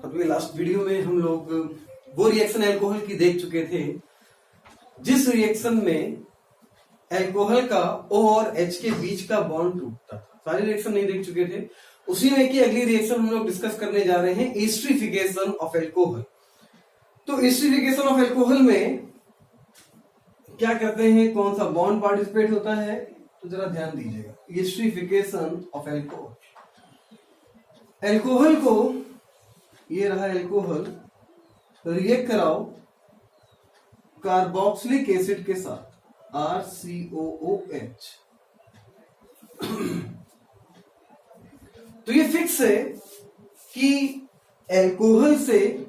अभी last video में हम लोग वो रिएक्शन अल्कोहल की देख चुके थे जिस रिएक्शन में अल्कोहल का O और H के बीच का बॉन्ड टूटता था। सारे रिएक्शन नहीं देख चुके थे। उसी में की अगली रिएक्शन हम लोग डिस्कस करने जा रहे हैं, एस्टरिफिकेशन ऑफ अल्कोहल। तो एस्टरिफिकेशन ऑफ अल्कोहल में क्या करते हैं, कौन सा बॉन्ड पार्टिसिपेट होता है, तो जरा ध्यान दीजिएगा। एस्टरिफिकेशन ऑफ अल्कोहल, अल्कोहल को, ये रहा अल्कोहल, रिएक्ट कराओ कार्बोक्सिलिक एसिड के साथ RCOOH। तो ये फिक्स है कि अल्कोहल से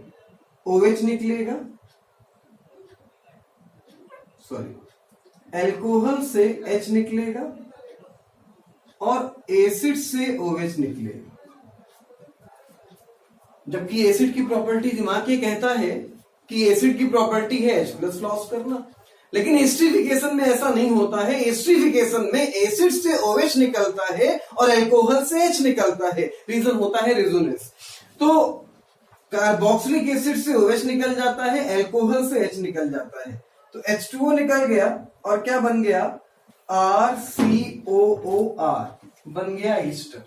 OH निकलेगा, अल्कोहल से H निकलेगा और एसिड से OH निकलेगा। जबकि एसिड की प्रॉपर्टी, दिमाग ये कहता है कि एसिड की प्रॉपर्टी है H+ लॉस करना, लेकिन एस्टरिफिकेशन में ऐसा नहीं होता है। एस्टरिफिकेशन में एसिड से OH निकलता है और अल्कोहल से H निकलता है। रीजन होता है रेजोनेंस। तो कार्बोक्सिलिक एसिड से OH निकल जाता है, अल्कोहल से H निकल जाता है, तो H2O निकल गया और क्या बन गया, RCOOR बन गया ईस्टर।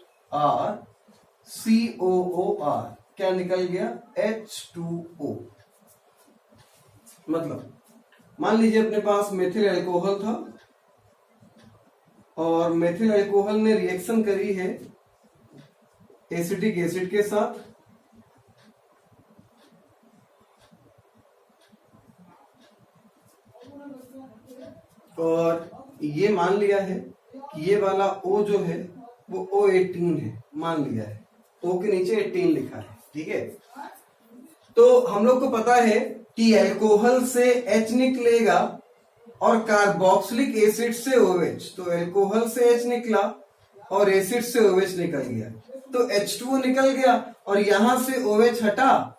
RCOOR क्या निकल गया, H2O। मतलब मान लीजिए अपने पास मेथिल अल्कोहल था और मेथिल अल्कोहल ने रिएक्शन करी है एसिटिक एसिड के साथ, और ये मान लिया है कि ये वाला O जो है वो O18 है, मान लिया है, O के नीचे 18 लिखा है, ठीक है। तो हम लोग को पता है कि अल्कोहल से H निकलेगा और कार्बोक्सिलिक एसिड से OH, तो अल्कोहल से H निकला और एसिड से OH निकल गया, तो H2O निकल गया और यहां से OH हटा,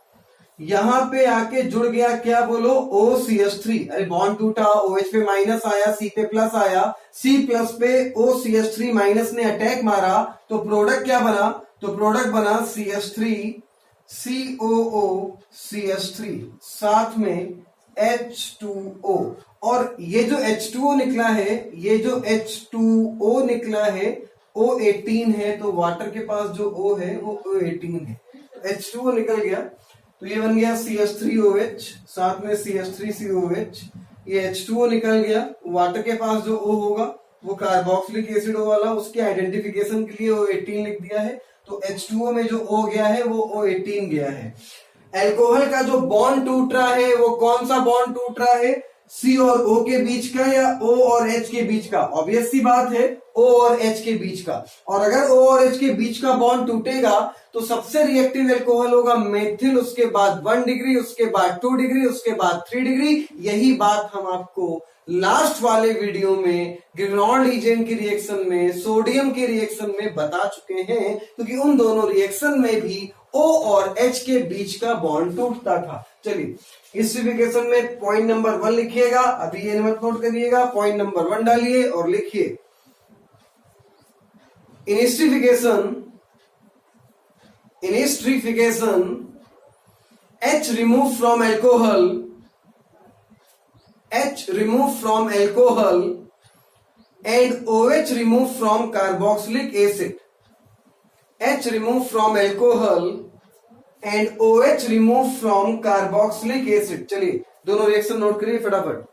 यहां पे आके जुड़ गया, क्या बोलो, OCH3। अरे बॉन्ड टूटा, OH पे माइनस आया, C पे प्लस आया, C प्लस पे OCH3 माइनस ने अटैक मारा, तो प्रोडक्ट क्या बना, तो प्रोडक्ट बना CH3 COOCH3 साथ में H2O। और ये जो H2O निकला है, ये जो H2O निकला है O18 है, तो वाटर के पास जो O है वो O18 है, तो H2O निकल गया, तो ये बन गया CH3OH साथ में CH3COH। ये H2O निकल गया, वाटर के पास जो O होगा वो कार्बोक्सिलिक एसिड O वाला, उसके आइडेंटिफिकेशन के लिए O18 लिख दिया है, तो H2O में जो O गया है वो O18 गया है। अल्कोहल का जो बॉन्ड टूट रहा है वो कौन सा बॉन्ड टूट रहा है, C और O के बीच का या O और H के बीच का? ऑब्वियस सी बात है O और H के बीच का। और अगर O और H के बीच का बॉन्ड टूटेगा तो सबसे रिएक्टिव अल्कोहल होगा मेथिल, उसके बाद 1 डिग्री, उसके बाद 2 डिग्री, उसके बाद 3 डिग्री। यही बात हम आपको लास्ट वाले वीडियो में गिब्रेलिन रीजेंट की रिएक्शन में, सोडियम की रिएक्शन में बता चुके हैं, क्योंकि उन दोनों रिएक्शन में भी O और H के बीच का बॉन्ड टूटता था। चलिए, एस्टरिफिकेशन में पॉइंट नंबर 1 लिखिएगा, अभी ये मत नोट करिएगा, पॉइंट नंबर 1 डालिए और लिखिए, इन esterification H removed from alcohol and OH removed from carboxylic acid. H removed from alcohol and OH removed from carboxylic acid. चलिए दोनों रिएक्शन नोट करिए फटाफट।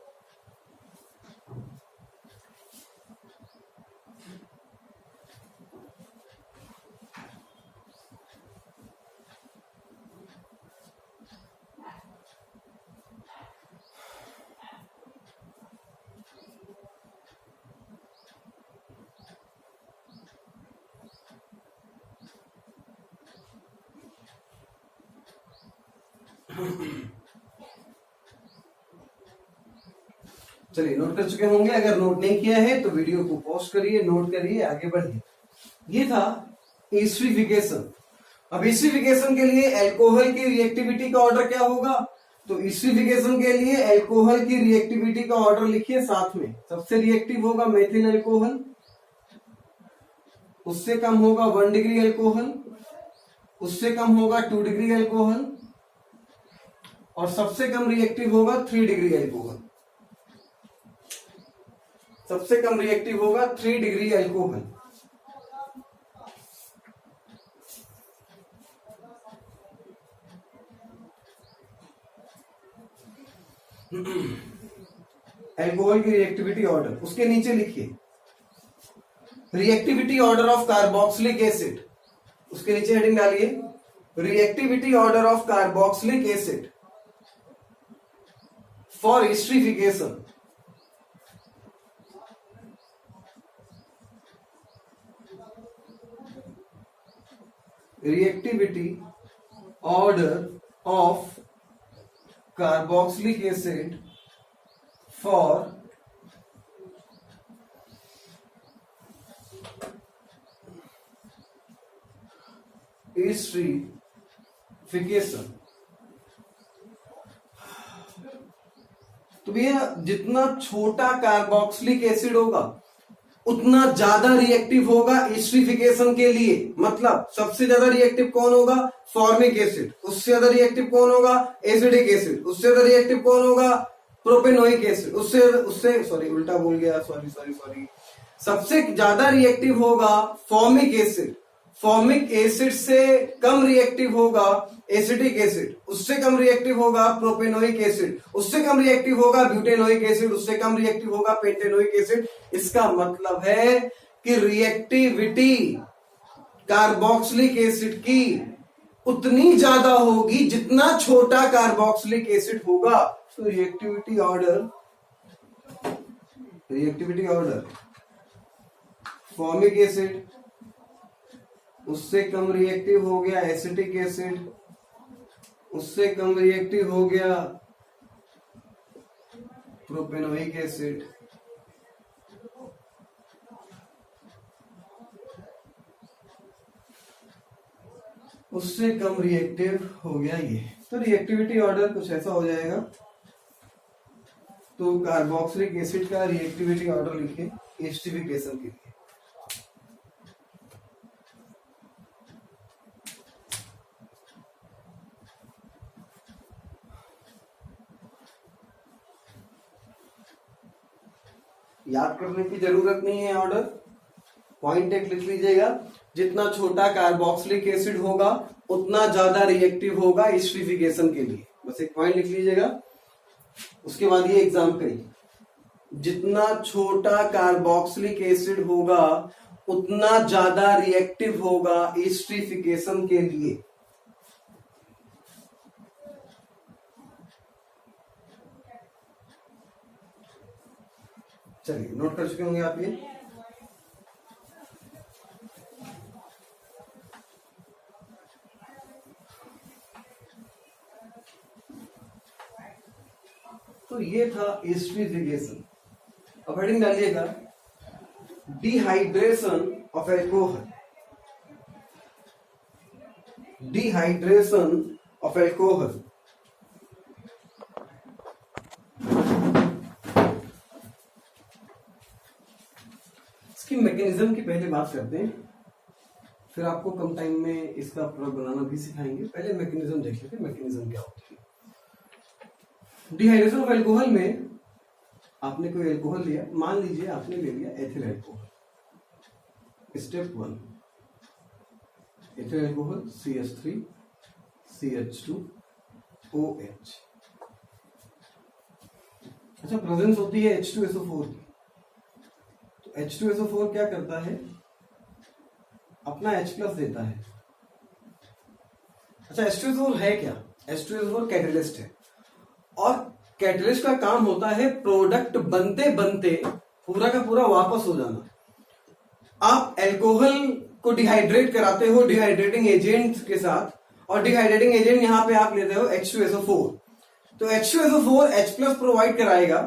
चलिए नोट कर चुके होंगे, अगर नोट नहीं किया है तो वीडियो को पॉज करिए, नोट करिए, आगे बढ़िए। ये था एस्टरिफिकेशन। अब एस्टरिफिकेशन के लिए अल्कोहल की रिएक्टिविटी का ऑर्डर क्या होगा, तो एस्टरिफिकेशन के लिए अल्कोहल की रिएक्टिविटी का ऑर्डर लिखिए साथ में। सबसे रिएक्टिव होगा मेथिल अल्कोहल, उससे कम होगा 1 डिग्री अल्कोहल, उससे कम होगा 2 डिग्री एल्कोहल, और सबसे कम रिएक्टिव होगा 3 डिग्री एल्कोहल। सबसे कम रिएक्टिव होगा 3 डिग्री एल्कोहल। एल्कोहल की रिएक्टिविटी ऑर्डर, उसके नीचे लिखिए reactivity order of carboxylic acid, उसके नीचे हेडिंग डालिए reactivity order of carboxylic acid for esterification. Reactivity order of carboxylic acid for esterification. तो भैया जितना छोटा कार्बोक्सिलिक एसिड होगा उतना ज्यादा रिएक्टिव होगा एस्टरिफिकेशन के लिए। मतलब सबसे ज्यादा रिएक्टिव कौन होगा? Formic acid. उससे ज्यादा रिएक्टिव कौन होगा? Acidic acid. उससे ज्यादा रिएक्टिव कौन होगा? Propanoic acid. उससे सॉरी उल्टा बोल गया, सॉरी। सबसे ज्यादा रिएक्टिव होगा फॉर्मिक एसिड। फॉर्मिक एसिड से कम रिएक्टिव होगा एसिडिक एसिड। उससे कम रिएक्टिव होगा प्रोपेनोइक एसिड। उससे कम रिएक्टिव होगा ब्यूटेनोइक एसिड। उससे कम रिएक्टिव होगा पेंटेनोइक एसिड। इसका मतलब है कि रिएक्टिविटी कार्बोक्सिलिक एसिड की उतनी ज्यादा होगी जितना छोटा कार्बोक्सिलिक एसिड होगा। तो रिएक्टिविटी ऑर्डर फॉर्मिक एसिड, उससे कम रिएक्टिव हो गया एसिटिक एसिड, उससे कम रिएक्टिव हो गया प्रोपेनोइक एसिड, उससे कम रिएक्टिव हो गया ये। तो रिएक्टिविटी ऑर्डर कुछ ऐसा हो जाएगा। तो कार्बोक्सिलिक एसिड का रिएक्टिविटी ऑर्डर लिखिए एस्टरिफिकेशन के लिए। याद करने की जरूरत नहीं है ऑर्डर, पॉइंट एक लिख लीजिएगा। जितना छोटा कार्बोक्सिलिक एसिड होगा उतना ज्यादा रिएक्टिव होगा एस्टरिफिकेशन के लिए। बस एक पॉइंट लिख लीजिएगा, उसके बाद ये एग्जाम करिए। जितना छोटा कार्बोक्सिलिक एसिड होगा उतना ज्यादा रिएक्टिव होगा एस्टरिफिकेशन के लिए। चलिए नोट कर चुके होंगे आप ये। तो ये था एस्टरिफिकेशन। अब हेडिंग डालिएगा dehydration of alcohol. Dehydration of alcohol. इसकी मैकेनिज्म की पहले बात करते हैं, फिर आपको कम टाइम में इसका प्रोडक्ट बनाना भी सिखाएंगे। पहले मैकेनिज्म देख लेते हैं, मैकेनिज्म क्या होती है। डिहाइड्रेशन ऑफ एल्कोहल में आपने कोई एल्कोहल लिया, मान लीजिए आपने ले लिया ethyl alcohol. Step 1 ethyl alcohol CH3 CH2OH। अच्छा, प्रेजेंस होती है H2SO4 की। तो H2SO4 क्या करता है? अपना H+ देता है। अच्छा, H2SO4 है क्या? H2SO4 कैटलिस्ट है, और कैटलिस्ट का काम होता है प्रोडक्ट बनते बनते पूरा का पूरा वापस हो जाना। आप एल्कोहल को डिहाइड्रेट कराते हो डिहाइड्रेटिंग एजेंट के साथ, और डिहाइड्रेटिंग एजेंट यहां पे आप लेते हो H2SO4। तो H2SO4 H+ प्रोवाइड कराएगा।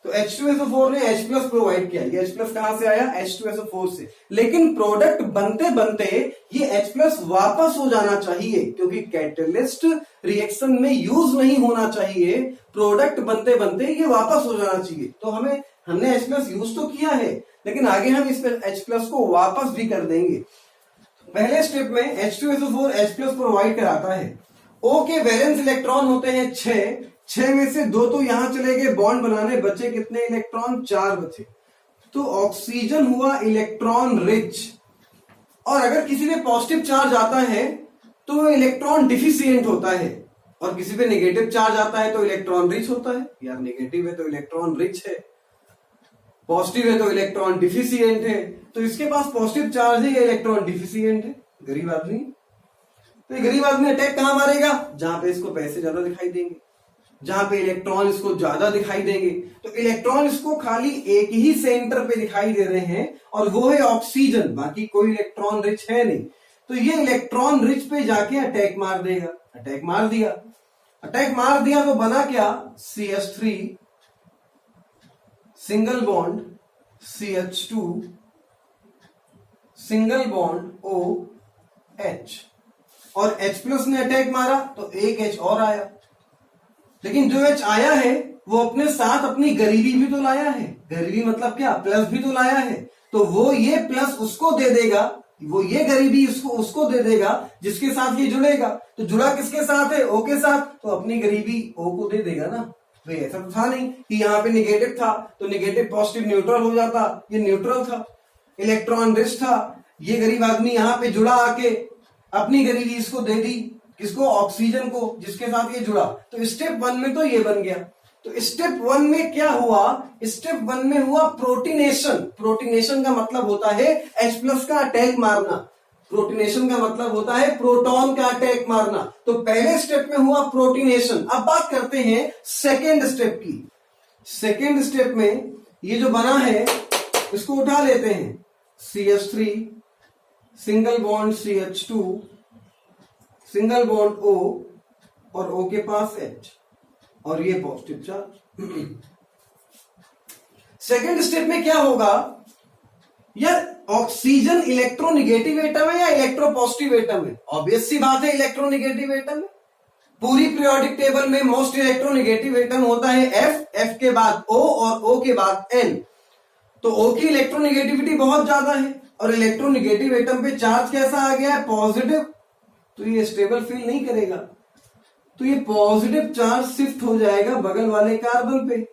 तो H2SO4 ने H+ प्रोवाइड किया। ये H+ कहां से आया? H2SO4 से। लेकिन प्रोडक्ट बनते बनते ये H+ वापस हो जाना चाहिए, क्योंकि कैटलिस्ट रिएक्शन में यूज नहीं होना चाहिए। प्रोडक्ट बनते बनते ये वापस हो जाना चाहिए। तो हमने H+ यूज तो किया है, लेकिन आगे हम इस H+ को वापस भी कर देंगे। पहले स्टेप में H2SO4 H प्लस प्रोवाइड कराता है। O के वैलेंस इलेक्ट्रॉन होते हैं 6 में से 2 तो यहां चले गए बॉन्ड बनाने, बचे कितने इलेक्ट्रॉन? 4 बचे। तो ऑक्सीजन हुआ इलेक्ट्रॉन रिच। और अगर किसी पे पॉजिटिव चार्ज आता है तो इलेक्ट्रॉन डिफिशियंट होता है, और किसी पे नेगेटिव चार्ज आता है तो इलेक्ट्रॉन रिच होता है। यार नेगेटिव है तो इलेक्ट्रॉन रिच है, पॉजिटिव है तो इलेक्ट्रॉन डिफिशियंट है। तो इसके पास पॉजिटिव चार्ज है, ये इलेक्ट्रॉन डिफिशियंट है, गरीब आदमी। तो ये गरीब आदमी अटैक कहां मारेगा? जहां पे इसको पैसे ज्यादा दिखाई देंगे, जहां पे इलेक्ट्रॉन इसको ज्यादा दिखाई देंगे। तो इलेक्ट्रॉन इसको खाली एक ही सेंटर पे दिखाई दे रहे हैं, और वो है ऑक्सीजन, बाकी कोई इलेक्ट्रॉन रिच है नहीं। तो ये इलेक्ट्रॉन रिच पे जाके अटैक मार देगा। अटैक मार दिया तो बना क्या? CH3 single bond CH2 single bond OH, और H प्लस ने अटैक मारा तो एक H और आया। लेकिन जो H आया है वो अपने साथ अपनी गरीबी भी तो लाया है। गरीबी मतलब क्या? प्लस भी तो लाया है। तो वो ये प्लस उसको दे देगा, वो ये गरीबी उसको दे देगा जिसके साथ ये जुड़ेगा। तो जुड़ा किसके साथ है? O के साथ, तो अपनी गरीबी O को दे देगा ना। भाई ऐसा तो था नहीं कि यहाँ पे निगेटिव था तो निगेटिव पॉजिटिव न्यूट्रल हो जाता, ये न्यूट्रल था, इलेक्ट्रॉन रिच था। ये गरीब आदमी यहाँ पे जुड़ा, आके अपनी गरीबी इसको दे दी, किसको? ऑक्सीजन को, जिसके साथ ये जुड़ा। तो स्टेप 1 में तो ये बन गया। तो स्टेप 1 में क्या हुआ? स्टेप 1 में हुआ प्रोटीनेशन। प्रोटीनेशन का मतलब होता है H प्लस का अटैक मारना। प्रोटीनेशन का मतलब होता है प्रोटॉन का अटैक मारना। तो पहले स्टेप में हुआ प्रोटीनेशन। अब बात करते हैं सेकेंड स्टेप की। सेकेंड स्टेप में ये जो बना है इसको उठा लेते हैं। CH3 single bond CH2 single bond O, और O के पास H, और ये पॉजिटिव चार्ज। सेकेंड स्टेप में क्या होगा? यार ऑक्सीजन इलेक्ट्रोनिगेटिव एटम है या इलेक्ट्रोपॉजिटिव एटम है? ऑब्वियस सी बात है इलेक्ट्रोनिगेटिव एटम है। पूरी पीरियोडिक टेबल में मोस्ट इलेक्ट्रोनिगेटिव एटम होता है F के बाद O और O के बाद N। तो O की इलेक्ट्रोनिगेटिविटी बहुत ज्यादा है, और इलेक्ट्रोनिगेटिव एटम पे चार्ज कैसा आ गया है? पॉजिटिव। तो ये स्टेबल फील नहीं करेगा, तो ये पॉजिटिव चार्ज शिफ्ट हो जाएगा बगल वाले कार्बन पे,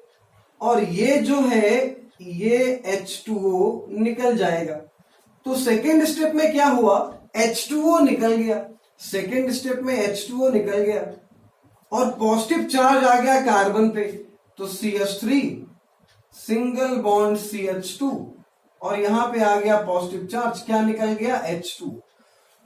और ये जो है ये H2O निकल जाएगा। तो सेकेंड स्टेप में क्या हुआ? H2O निकल गया। सेकेंड स्टेप में H2O निकल गया और पॉजिटिव चार्ज आ गया कार्बन पे। तो CH3 सिंगल बॉन्ड CH2, और यहां पे आ गया पॉजिटिव चार्ज, क्या निकल गया? H2।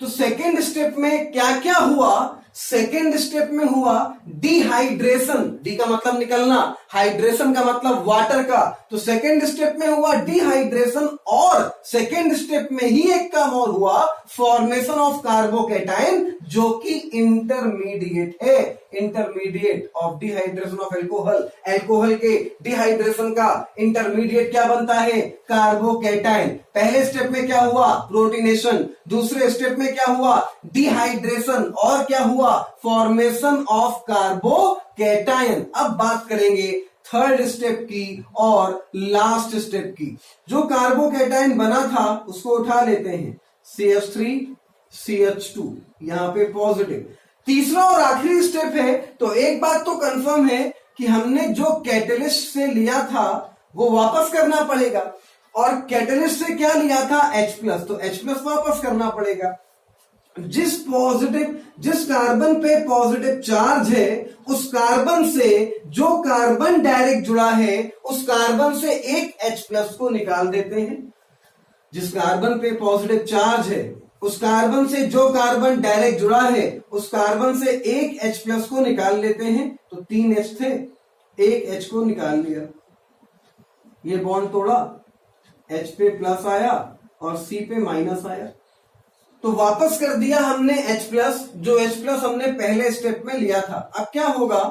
तो सेकेंड स्टेप में क्या क्या हुआ? सेकेंड स्टेप में हुआ डिहाइड्रेशन। डी का मतलब निकलना, हाइड्रेशन का मतलब वाटर का। तो सेकेंड स्टेप में हुआ डिहाइड्रेशन, और सेकेंड स्टेप में ही एक काम और हुआ, फॉर्मेशन ऑफ कार्बोकेटाइन, जो कि इंटरमीडिएट है। Intermediate of dehydration of alcohol. Alcohol के डिहाइड्रेशन का इंटरमीडिएट क्या बनता है? कार्बोकेटाइन। पहले स्टेप में क्या हुआ? प्रोटीनेशन। दूसरे स्टेप में क्या हुआ? डिहाइड्रेशन, और क्या हुआ? Formation of carbocation. अब बात करेंगे थर्ड स्टेप की और लास्ट स्टेप की। जो कार्बोकेटाइन बना था उसको उठा लेते हैं, CH3 CH2, यहां पे पॉजिटिव। तीसरा और आखिरी स्टेप है। तो एक बात तो कंफर्म है कि हमने जो कैटलिस्ट से लिया था वो वापस करना पड़ेगा, और कैटलिस्ट से क्या लिया था? H प्लस, तो H प्लस वापस करना पड़ेगा। जिस कार्बन पे पॉजिटिव चार्ज है उस कार्बन से, जो कार्बन डायरेक्ट जुड़ा है उस कार्बन से एक H प्लस को निकाल देते हैं। जिस कार्बन पे पॉजिटिव चार्ज है उस कार्बन से जो कार्बन डायरेक्ट जुड़ा है उस कार्बन से एक H प्लस को निकाल लेते हैं। तो 3 H थे, एक H को निकाल लिया, ये बॉन्ड तोड़ा, H पे प्लस आया और C पे माइनस आया, तो वापस कर दिया हमने H प्लस, जो H प्लस हमने पहले स्टेप में लिया था। अब क्या होगा?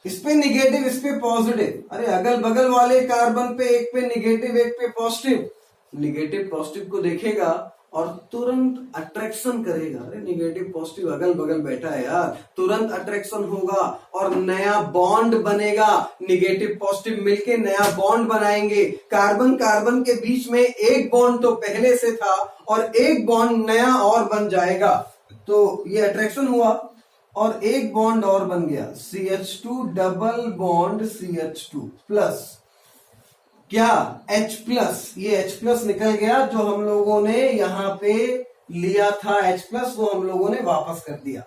इस पे निगेटिव, इस पे पॉजिटिव। अरे अगल बगल वाले कार्बन पे एक पे निगेटिव एक पे पॉजिटिव, निगेटिव पॉजिटिव को देखेगा और तुरंत अट्रैक्शन करेगा। अरे निगेटिव पॉजिटिव अगल बगल बैठा है यार, तुरंत अट्रैक्शन होगा और नया बॉन्ड बनेगा। निगेटिव पॉजिटिव मिलके नया बॉन्ड बनाएंगे। कार्बन कार्बन के बीच में एक बॉन्ड तो पहले से था और एक बॉन्ड नया और बन जाएगा, तो ये अट्रैक्शन हुआ और एक बॉन्ड और बन गया, CH2 double bond CH2 plus, क्या H प्लस, ये H प्लस निकल गया। जो हम लोगों ने यहां पे लिया था H प्लस, वो हम लोगों ने वापस कर दिया।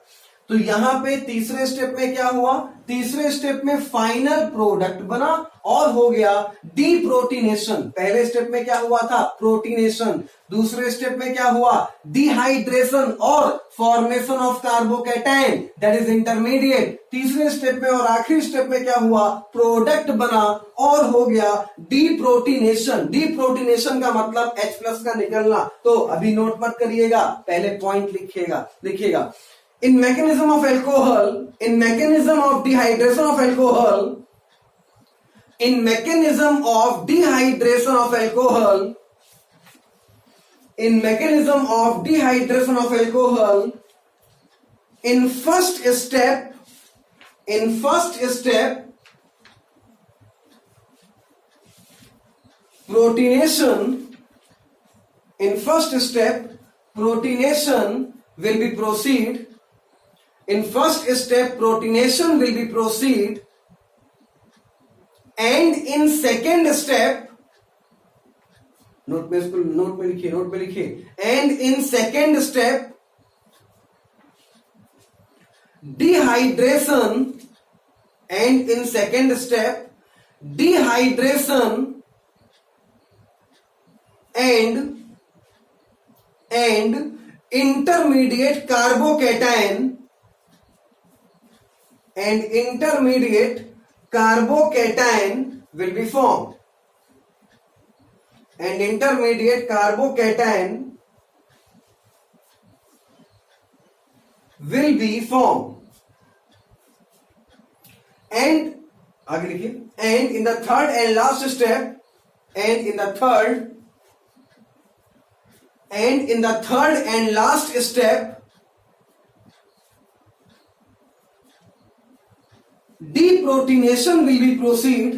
तो यहां पे तीसरे स्टेप में क्या हुआ, तीसरे स्टेप में फाइनल प्रोडक्ट बना और हो गया डीप्रोटीनेशन। पहले स्टेप में क्या हुआ था, प्रोटीनेशन। दूसरे स्टेप में क्या हुआ, डिहाइड्रेशन और formation of carbocation, that is intermediate. तीसरे स्टेप में और आखिरी स्टेप में क्या हुआ, प्रोडक्ट बना और हो गया डीप्रोटीनेशन। डीप्रोटीनेशन का मतलब H प्लस का निकलना। तो अभी नोट मत करिएगा, पहले पॉइंट लिखिएगा। In mechanism of alcohol, in mechanism of dehydration of alcohol, in mechanism of dehydration of alcohol, in mechanism of dehydration of alcohol, in first step, protonation, in first step, protonation will be proceed. In first step, protonation will be proceed, and in second step, note में लिखिए, and in second step, dehydration, and in second step, dehydration and intermediate carbocation will be formed, and intermediate carbocation will be formed, and आगे लिखिए, and in the third and last step, and in the third and last step, deprotonation will be proceed,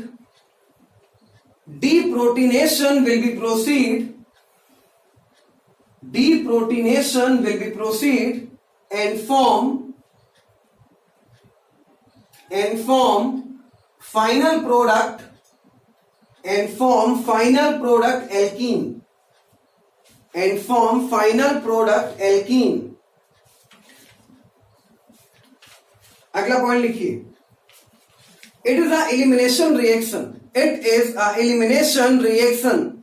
and form final product alkene, अगला point लिखिए, It is a elimination reaction.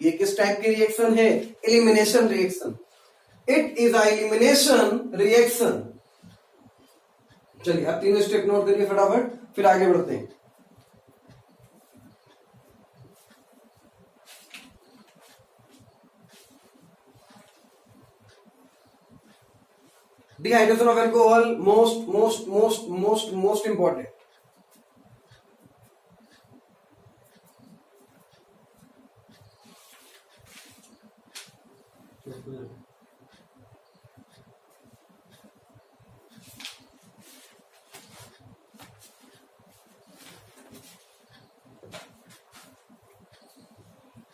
ये किस type की reaction है, elimination reaction. It is a elimination reaction. चलिए आप तीनों step note करिए फटाफट, फिर आगे बढ़ते हैं। Dehydration of alcohol, most important.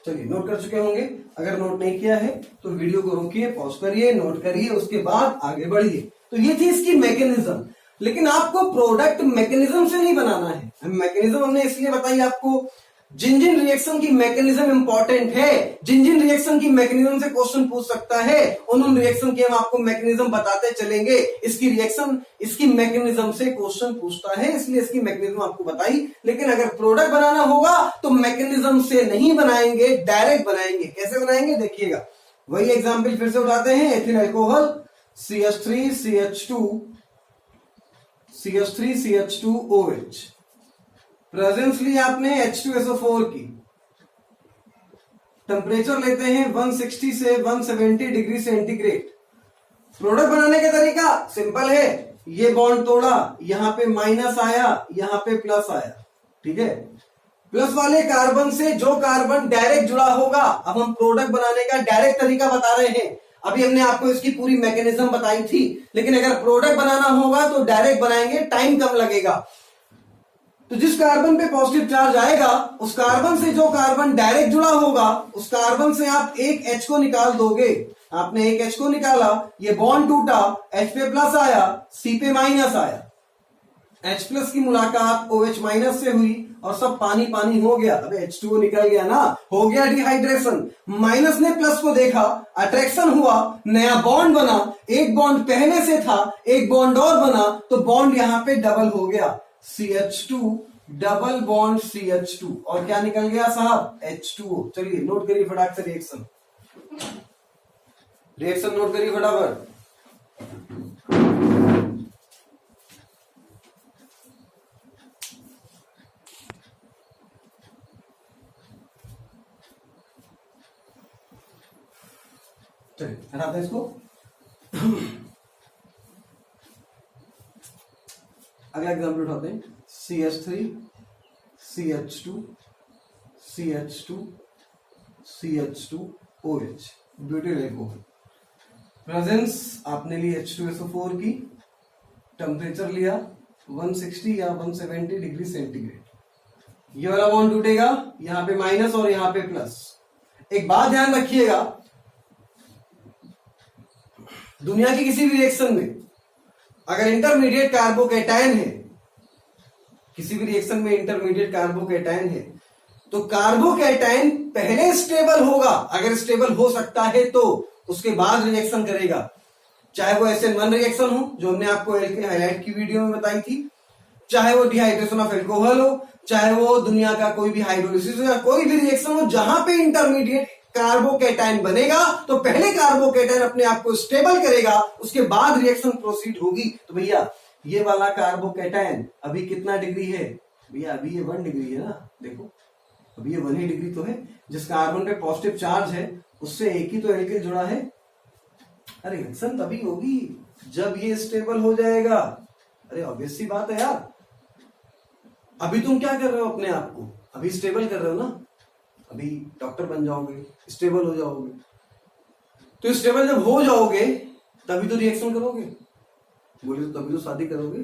चलिए नोट कर चुके होंगे, अगर नोट नहीं किया है तो वीडियो को रोकिए, पॉज करिए, नोट करिए, उसके बाद आगे बढ़िए। तो ये थी इसकी मैकेनिज्म, लेकिन आपको प्रोडक्ट मैकेनिज्म से नहीं बनाना है। मैकेनिज्म हमने इसलिए बताई आपको, जिन रिएक्शन की मैकेनिज्म इंपॉर्टेंट है, जिन रिएक्शन की मैकेनिज्म से क्वेश्चन पूछ सकता है, उन रिएक्शन की हम आपको मैकेनिज्म बताते चलेंगे। इसकी मैकेनिज्म से क्वेश्चन पूछता है, इसलिए इसकी मैकेनिज्म आपको बताई। लेकिन अगर प्रोडक्ट बनाना होगा तो मैकेनिज्म से नहीं बनाएंगे, डायरेक्ट बनाएंगे। कैसे बनाएंगे देखिएगा, वही एग्जाम्पल फिर से उठाते हैं। एथिल अल्कोहल CH3CH2OH, प्रेजेंस ली आपने H2SO4 की, टेम्परेचर लेते हैं 160 से 170 डिग्री सेंटीग्रेड। प्रोडक्ट बनाने का तरीका सिंपल है, ये बॉन्ड तोड़ा, यहां पे माइनस आया, यहां पे प्लस आया, ठीक है। प्लस वाले कार्बन से जो कार्बन डायरेक्ट जुड़ा होगा, अब हम प्रोडक्ट बनाने का डायरेक्ट तरीका बता रहे हैं। अभी हमने आपको इसकी पूरी मैकेनिज्म बताई थी, लेकिन अगर प्रोडक्ट बनाना होगा तो डायरेक्ट बनाएंगे, टाइम कम लगेगा। तो जिस कार्बन पे पॉजिटिव चार्ज आएगा उस कार्बन से जो कार्बन डायरेक्ट जुड़ा होगा उस कार्बन से आप एक H को निकाल दोगे। आपने एक H को निकाला, ये बॉन्ड टूटा, H पे प्लस आया, C पे माइनस आया, H प्लस की मुलाकात OH माइनस से हुई और सब पानी पानी हो गया। अबे H2O निकल गया ना, हो गया डिहाइड्रेशन। माइनस ने प्लस को देखा, अट्रैक्शन हुआ, नया बॉन्ड बना, एक बॉन्ड पहले से था, एक बॉन्ड और बना, तो बॉन्ड यहां पे डबल हो गया, CH2 डबल बॉन्ड CH2, और क्या निकल गया साहब, H2O। चलिए नोट करिए फटाक से रिएक्शन, रिएक्शन नोट करिए फटाफट। चलिए हटाते हैं इसको। अगला एग्जाम्पल उठाते हैं, CH3 CH2 CH2 CH2 OH, ब्यूटेल alcohol. Presence आपने ली H2SO4 की, टेम्परेचर लिया 160 या 170 डिग्री सेंटीग्रेड। ये वाला बॉन्ड टूटेगा, यहां पे माइनस और यहां पे प्लस। एक बात ध्यान रखिएगा, दुनिया की किसी भी रिएक्शन में अगर इंटरमीडिएट कार्बोकैटायन है, किसी भी रिएक्शन में इंटरमीडिएट कार्बोकैटायन है, तो कार्बोकैटायन पहले स्टेबल होगा, अगर स्टेबल हो सकता है तो उसके बाद रिएक्शन करेगा। चाहे वो SN1 रिएक्शन हो जो हमने आपको एल्केन हाइलाइट की वीडियो में बताई थी, चाहे वो डिहाइड्रेशन ऑफ एल्कोहल हो, चाहे वो दुनिया का कोई भी हाइड्रोलिसिस हो या कोई भी रिएक्शन हो जहां पे इंटरमीडिएट कार्बोकैटायन बनेगा, तो पहले कार्बोकैटायन अपने आप को स्टेबल करेगा, उसके बाद रिएक्शन प्रोसीड होगी। तो भैया ये वाला कार्बोकैटायन अभी कितना डिग्री है, भैया अभी ये 1 डिग्री है ना, देखो अभी ये 1 ही डिग्री तो है। जिस कार्बन पे पॉजिटिव चार्ज है उससे एक ही तो एल्केन जुड़ा है। अरे रिएक्शन तभी होगी जब ये स्टेबल हो जाएगा। अरे ऑब्वियस सी बात है यार, अभी तुम क्या कर रहे हो, अपने आप को अभी स्टेबल कर रहे हो ना, अभी डॉक्टर बन जाओगे, स्टेबल हो जाओगे, तो स्टेबल जब हो जाओगे तभी तो रिएक्शन करोगे। बोले तो तभी तो शादी करोगे,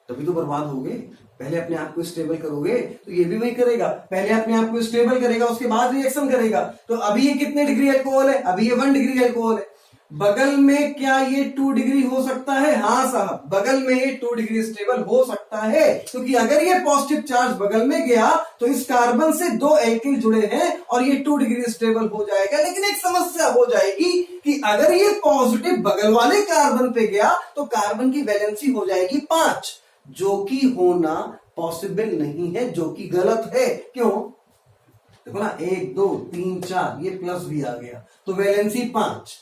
तभी तो बर्बाद होगे। पहले अपने आप को स्टेबल करोगे तो ये भी वही करेगा, पहले अपने आप को स्टेबल करेगा उसके बाद रिएक्शन करेगा। तो अभी ये कितने डिग्री अल्कोहल है, अभी ये 1 डिग्री अल्कोहल है। बगल में क्या ये 2 डिग्री हो सकता है, हाँ साहब बगल में ये 2 डिग्री स्टेबल हो सकता है, क्योंकि अगर ये पॉजिटिव चार्ज बगल में गया तो इस कार्बन से 2 एल्किल जुड़े हैं और ये 2 डिग्री स्टेबल हो जाएगा। लेकिन एक समस्या हो जाएगी कि अगर ये पॉजिटिव बगल वाले कार्बन पे गया तो कार्बन की वैलेंसी हो जाएगी 5, जो कि होना पॉसिबल नहीं है, जो कि गलत है। क्यों, देखो ना 1 2 3 4 ये प्लस भी आ गया तो वैलेंसी 5।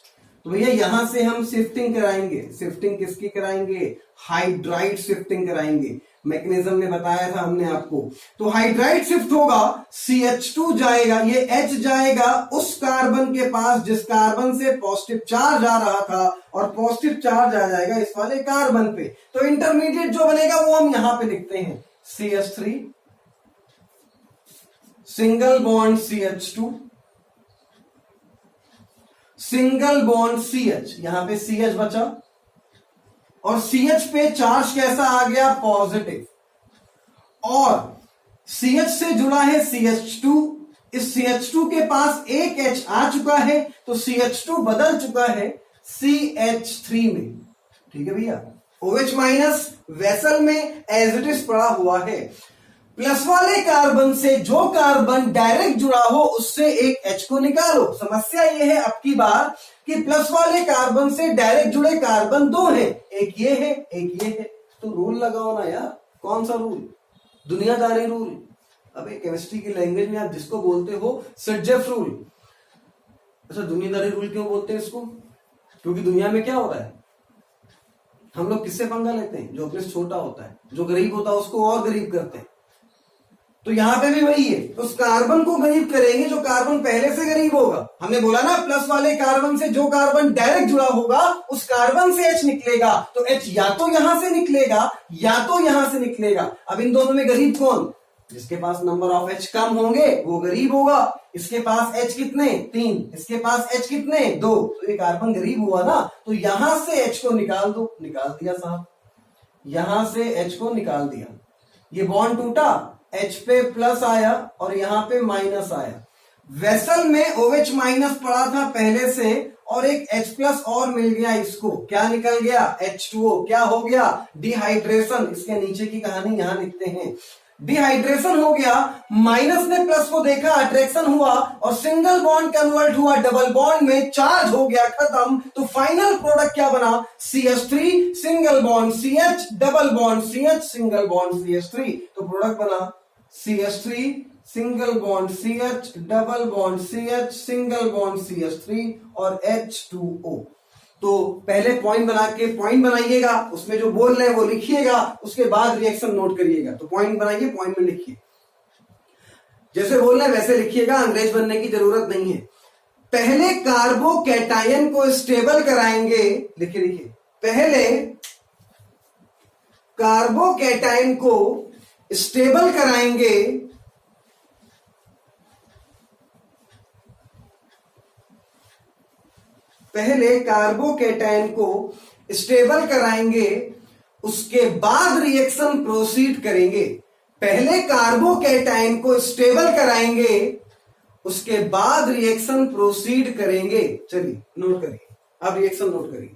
तो भैया यहां से हम शिफ्टिंग कराएंगे। शिफ्टिंग किसकी कराएंगे, हाइड्राइड शिफ्टिंग कराएंगे। मैकेनिज्म में बताया था हमने आपको। तो हाइड्राइड शिफ्ट होगा, CH2 जाएगा, ये H जाएगा उस कार्बन के पास जिस कार्बन से पॉजिटिव चार्ज आ रहा था और पॉजिटिव चार्ज आ जाएगा इस वाले कार्बन पे। तो इंटरमीडिएट जो बनेगा वो हम यहां पे लिखते हैं, CH3 single bond CH2 single bond CH, यहां पे CH बचा और CH पे चार्ज कैसा आ गया, पॉजिटिव, और CH से जुड़ा है CH2, इस CH2 के पास एक H आ चुका है तो CH2 बदल चुका है CH3 में। ठीक है भैया, OH माइनस वेसल में एज इट इज पड़ा हुआ है। प्लस वाले कार्बन से जो कार्बन डायरेक्ट जुड़ा हो उससे एक H को निकालो। समस्या ये है अब की बार कि प्लस वाले कार्बन से डायरेक्ट जुड़े कार्बन 2 हैं, एक ये है एक ये है। तो रूल लगाओ ना यार, कौन सा रूल, दुनियादारी रूल। अबे केमिस्ट्री की लैंग्वेज में आप जिसको बोलते हो सिरजेफ रूल। अच्छा दुनियादारी रूल क्यों बोलते हैं इसको, क्योंकि दुनिया में क्या हो रहा है, हम लोग किससे पंगा लेते हैं, जो अपने से छोटा होता है, जो गरीब होता है उसको और गरीब करते हैं। तो यहां पे भी वही है, तो उस कार्बन को गरीब करेंगे जो कार्बन पहले से गरीब होगा। हमने बोला ना प्लस वाले कार्बन से जो कार्बन डायरेक्ट जुड़ा होगा उस कार्बन से H निकलेगा, तो H या तो यहां से निकलेगा या तो यहां से निकलेगा। अब इन दोनों में गरीब कौन, जिसके पास नंबर ऑफ H कम होंगे वो गरीब होगा। इसके पास H कितने 3, इसके पास H कितने 2, तो ये कार्बन गरीब हुआ ना। तो यहां से H को निकाल दो, निकाल दिया साहब, यहां से H को निकाल दिया। ये बॉन्ड टूटा, H पे प्लस आया और यहां पे माइनस आया। वेसल में OH माइनस पड़ा था पहले से और एक H प्लस और मिल गया इसको, क्या निकल गया H2O। क्या हो गया डिहाइड्रेशन। इसके नीचे की कहानी यहां लिखते हैं। डिहाइड्रेशन हो गया, माइनस ने प्लस को देखा, अट्रैक्शन हुआ और सिंगल बॉन्ड कन्वर्ट हुआ डबल बॉन्ड में, चार्ज हो गया खत्म। तो फाइनल प्रोडक्ट क्या बना CH3 single bond CH double bond CH single bond CH3। तो प्रोडक्ट बना CH3 single bond CH double bond CH single bond CH3 और H2O। तो पहले पॉइंट बना के पॉइंट बनाइएगा, उसमें जो बोल रहे हैं वो लिखिएगा, उसके बाद रिएक्शन नोट करिएगा। तो पॉइंट बनाइए, पॉइंट में लिखिए, जैसे बोल रहे हैं वैसे लिखिएगा, अंग्रेज बनने की जरूरत नहीं है। पहले कार्बोकैटायन को स्टेबल कराएंगे, लिखिए लिखिए, पहले कार्बोकैटायन को स्टेबल कराएंगे, पहले कार्बोकैटायन को स्टेबल कराएंगे, उसके बाद रिएक्शन प्रोसीड करेंगे। पहले कार्बोकैटायन को स्टेबल कराएंगे, उसके बाद रिएक्शन प्रोसीड करेंगे। चलिए नोट करिए, अब रिएक्शन नोट करिए।